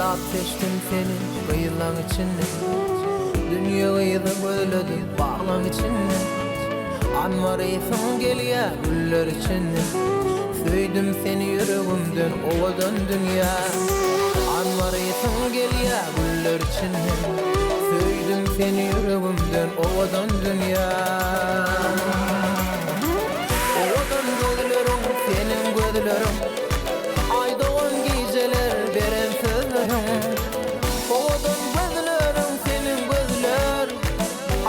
Yıllap teştim seni kıyılan içinde. Dünyayı da böldüm bağlan içinde. Anvar eyfin geliyor güller içinde. Söydüm seni yüreğimden ovadan dünya. Anvar eyfin geliyor güller içinde. Söydüm seni yüreğimden ovadan dünya. Ovadan gözlerim senin gözlerim. Ay doğan geceler veren sözlerim. Ovadan gözlerim senin gözler.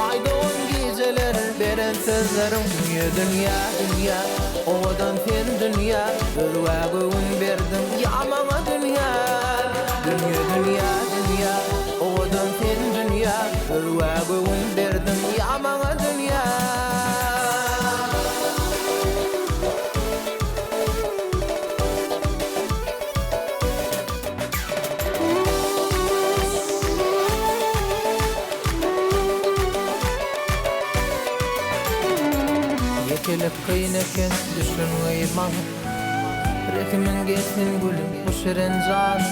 Ay doğan geceler veren sözlerim. Dünya dünya dünya ovadan sen dünya. Gülvağın verdim yamama dünya. Dünya dünya dünya ovadan sen dünya. Gülvağın verdim yamama dünya. Yekelip kıyneken düşünmeyi bana. Rekimin geçsin gülüm bu şirin can.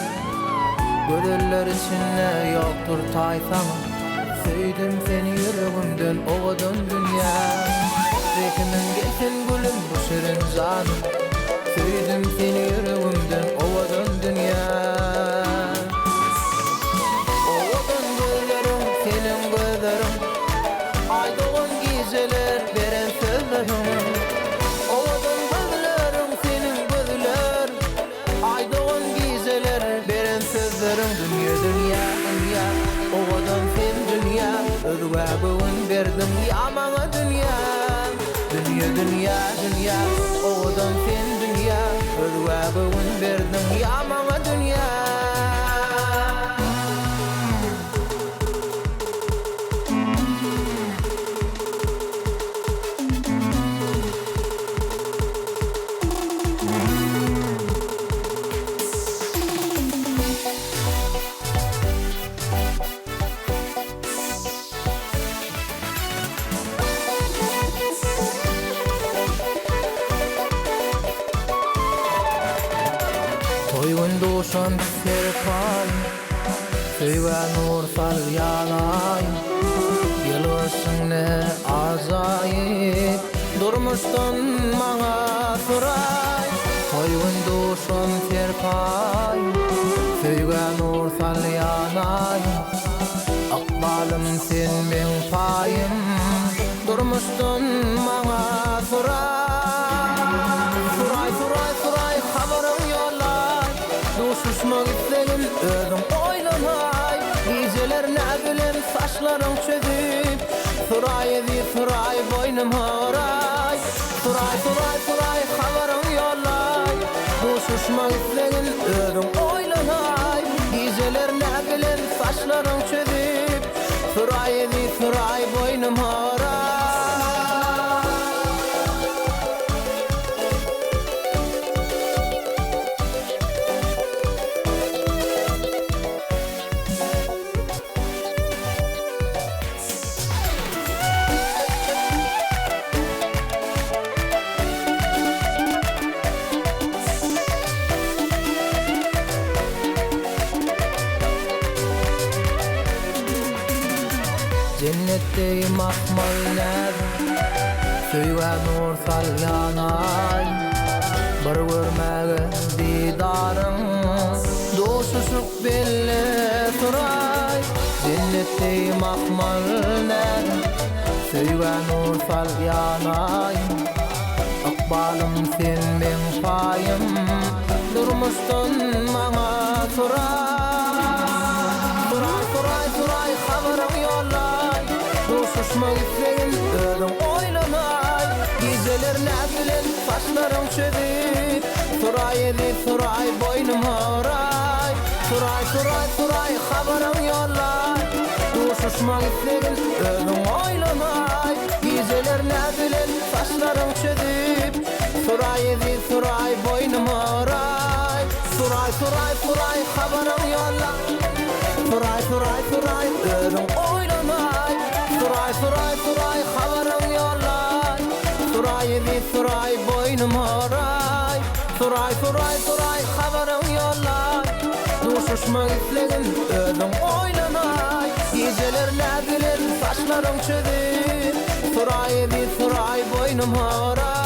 Gönüller içinde yoktur tayfama. Söydüm seni yüreğimden ovadan dünya. Rekimin geçsin gülüm bu şirin can. Söydüm seni yüreğimden ovadan dünya. Ovadan gözlerim senin gözlerim. Ay doğan geceler veren sözlerim. Ovadan gözlerim senin gözler. Ay doğan geceler veren sözlerim. Dünya dünya dünya ovadan sen dünya. Örvağın verdim yamana dünya. Dünya dünya dünya ovadan sen dünya. Örvağın verdim yamana dünya. Toyun doğuşan serpay, Söyve nur sal yanay. Gelirsin ne azayip, Durmuştun bana soray. Toyun doğuşan serpay, Söyve nur sal yanay. Akbalım sen men payım, Durmuştun bana soray. Soray soray soray haberim yollay. Duşuşmak istedim özüm oylanay. Geceler ne bilem saçlarım çözüp. Suray edi suray boynum horay. Suray suray suray haberim yollay. Duşuşmak istedim özüm oylanay. Geceler ne bilem saçlarım çözüp. Suray edi suray boynum horay. Cennette mahmaller, Söyve nur sal yanay. Bir görmege didarın, Doşuşuk belli turay. Cennette mahmaller, Söyve nur sal yanay. Akbalım sen men payım, Durmuştun bana soray. Soray soray soray haberim yollay. Duşuşmak istedim özüm oylanay. Geceler ne bilem saçlarım çözüp. Suray edi suray boynum horay. Suray suray suray haberim yollay. Duşuşmak istedim özüm oylanay. Geceler ne bilem saçlarım çözüp. Suray edi suray boynum horay. Suray suray suray haberim yollay. Suray suray suray özüm oylanay. Suray suray suray haberim yollay. Suray edi suray boynum horay. Suray suray suray haberim yollay. Şuşma gitlegin ödüm oynanay Geceler ne bilen saçlarım çödür Fıray bir fıray boynum hara